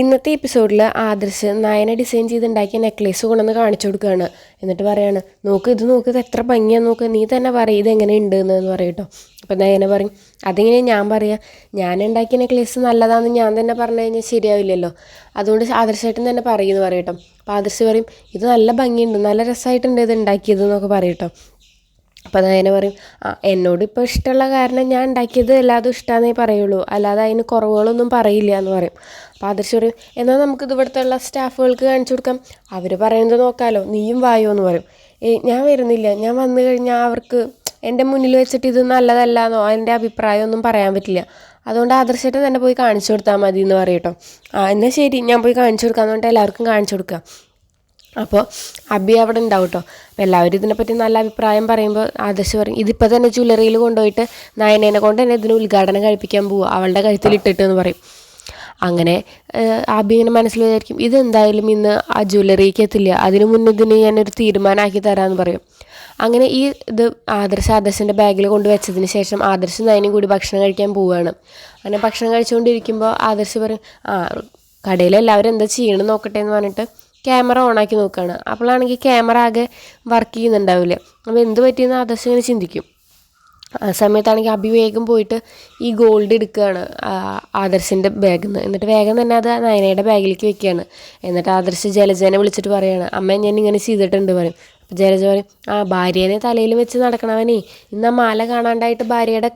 ഇന്നത്തെ എപ്പിസോഡിൽ Adarsh Nayana design ചെയ്തുണ്ടാക്കിയ necklace കൊണ്ടുവന്ന് കാണിച്ചു കൊടുക്കുകയാണ്. എന്നിട്ട് പറയാണ്, നോക്ക് ഇത് എത്ര ഭംഗിയാന്ന് നോക്ക്, നീ തന്നെ പറയും ഇതെങ്ങനെ ഉണ്ട് എന്ന് പറയട്ടോ. അപ്പം നയന പറയും, അതിങ്ങനെ ഞാൻ പറയാം, ഞാൻ ഉണ്ടാക്കിയ നെക്ലേസ് നല്ലതാണെന്ന് ഞാൻ തന്നെ പറഞ്ഞു കഴിഞ്ഞാൽ ശരിയാവില്ലല്ലോ, അതുകൊണ്ട് ആദർശമായിട്ടും തന്നെ പറയുമെന്ന് പറയട്ടോ. അപ്പോൾ ആദർശ് പറയും, ഇത് നല്ല ഭംഗിയുണ്ട്, നല്ല രസമായിട്ടുണ്ട് ഇത് ഉണ്ടാക്കിയത് എന്നൊക്കെ പറയട്ടോ. അപ്പോൾ നയന പറയും, എന്നോട് ഇപ്പോൾ ഇഷ്ടമുള്ള കാരണം ഞാൻ ഉണ്ടാക്കിയത് എല്ലാതും ഇഷ്ടമാണെന്നേ പറയുള്ളൂ, അല്ലാതെ അതിന് കുറവുകളൊന്നും പറയില്ല എന്ന് പറയും. അപ്പോൾ ആദർശ് പറയും, എന്നാൽ നമുക്കിത് ഇവിടുത്തെ ഉള്ള സ്റ്റാഫുകൾക്ക് കാണിച്ചു കൊടുക്കാം, അവർ പറയുന്നത് നോക്കാമല്ലോ, നീയും വായോ എന്ന് പറയും. ഞാൻ വരുന്നില്ല, ഞാൻ വന്നു കഴിഞ്ഞാൽ അവർക്ക് എൻ്റെ മുന്നിൽ വെച്ചിട്ട് ഇത് നല്ലതല്ലാന്നോ അതിൻ്റെ അഭിപ്രായമൊന്നും പറയാൻ പറ്റില്ല, അതുകൊണ്ട് ആദർശമായിട്ട് തന്നെ പോയി കാണിച്ചു കൊടുത്താൽ മതി എന്ന് പറയട്ടോ. എന്നാൽ ശരി, ഞാൻ പോയി കാണിച്ചു കൊടുക്കാമെന്ന് പറഞ്ഞിട്ട് എല്ലാവർക്കും കാണിച്ചു കൊടുക്കുക. അപ്പോൾ അബി അവിടെ ഉണ്ടാവും കേട്ടോ. അപ്പോൾ എല്ലാവരും ഇതിനെപ്പറ്റി നല്ല അഭിപ്രായം പറയുമ്പോൾ ആദർശ് പറയും, ഇതിപ്പോൾ തന്നെ ജ്വല്ലറിയിൽ കൊണ്ടുപോയിട്ട് നയനേനെ കൊണ്ട് തന്നെ ഇതിന് ഉദ്ഘാടനം കഴിപ്പിക്കാൻ പോവുക, അവളുടെ കഴുത്തിലിട്ടിട്ട് എന്ന് പറയും. അങ്ങനെ അബി ഇങ്ങനെ മനസ്സിൽ വിചാരിക്കും, ഇതെന്തായാലും ഇന്ന് ആ ജ്വല്ലറിക്ക് എത്തില്ല, അതിന് മുന്നേ ഇതിന് ഞാനൊരു തീരുമാനമാക്കി തരാമെന്ന് പറയും. അങ്ങനെ ഈ ഇത് ആദർശിൻ്റെ ബാഗിൽ കൊണ്ട് വെച്ചതിന് ശേഷം ആദർശ് നയനും കൂടി ഭക്ഷണം കഴിക്കാൻ പോവുകയാണ്. അങ്ങനെ ഭക്ഷണം കഴിച്ചുകൊണ്ടിരിക്കുമ്പോൾ ആദർശ് പറയും, കടയിലെല്ലാവരും എന്താ ചെയ്യണമെന്ന് നോക്കട്ടെ എന്ന് പറഞ്ഞിട്ട് ക്യാമറ ഓണാക്കി നോക്കുകയാണ്. അപ്പോഴാണെങ്കിൽ ക്യാമറ ആകെ വർക്ക് ചെയ്യുന്നുണ്ടാവില്ല. അപ്പോൾ എന്ത് പറ്റിയെന്ന് ആദർശം ഇങ്ങനെ ചിന്തിക്കും. ആ സമയത്താണെങ്കിൽ അബി വേഗം പോയിട്ട് ഈ ഗോൾഡ് എടുക്കുകയാണ് ആദർശിൻ്റെ ബാഗിൽ നിന്ന്. എന്നിട്ട് വേഗം തന്നെ അത് നയനയുടെ ബാഗിലേക്ക് വെക്കുകയാണ്. എന്നിട്ട് ആദർശ് ജലജനെ വിളിച്ചിട്ട് പറയുകയാണ്, അമ്മ ഞാൻ ഇങ്ങനെ ചെയ്തിട്ടുണ്ട് പറയും. അപ്പോൾ ജലജ പറയും, ഭാര്യേനെ തലയിൽ വെച്ച് നടക്കണവനേ, ഇന്ന് ആ മാല കാണാണ്ടായിട്ട് ഭാര്യയുടെ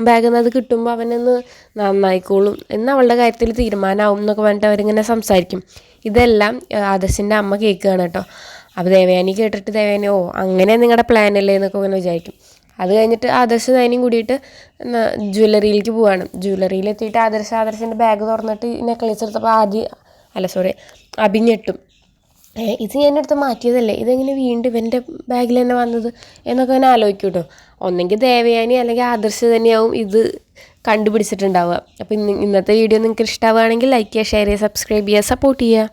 ബാഗിൽ നിന്ന് അത് കിട്ടുമ്പോൾ അവനൊന്ന് നന്നായിക്കോളും, എന്ന് അവളുടെ കാര്യത്തിൽ തീരുമാനമാവും എന്നൊക്കെ പറഞ്ഞിട്ട് അവരിങ്ങനെ സംസാരിക്കും. ഇതെല്ലാം ആദർശിൻ്റെ അമ്മ കേൾക്കുകയാണ് കേട്ടോ. അപ്പോൾ ദേവയാനി കേട്ടിട്ട് ദേവയാനി, അങ്ങനെ നിങ്ങളുടെ പ്ലാനല്ലേ എന്നൊക്കെ ഇങ്ങനെ വിചാരിക്കും. അത് കഴിഞ്ഞിട്ട് ആദർശ് നയനും കൂടിയിട്ട് ജ്വല്ലറിയിലേക്ക് പോവാണ്. ജ്വല്ലറിയിലെത്തിയിട്ട് ആദർശിൻ്റെ ബാഗ് തുറന്നിട്ട് നെക്ലേസ് എടുത്തപ്പോൾ അബി ഞെട്ടും. ഇത് ഞാനെടുത്ത് മാറ്റിയതല്ലേ, ഇതെങ്ങനെ വീണ്ടും ഇവൻ്റെ ബാഗിൽ തന്നെ വന്നത് എന്നൊക്കെ ഞാൻ ആലോചിക്കും കേട്ടോ. ഒന്നെങ്കിൽ ദേവയാനി അല്ലെങ്കിൽ ആദർശ് തന്നെയാവും ഇത് കണ്ടുപിടിച്ചിട്ടുണ്ടാവുക. അപ്പോൾ ഇന്നത്തെ വീഡിയോ നിങ്ങൾക്ക് ഇഷ്ടമാവുകയാണെങ്കിൽ ലൈക്ക് ചെയ്യുക, ഷെയർ ചെയ്യുക, സബ്സ്ക്രൈബ് ചെയ്യുക, സപ്പോർട്ട് ചെയ്യുക.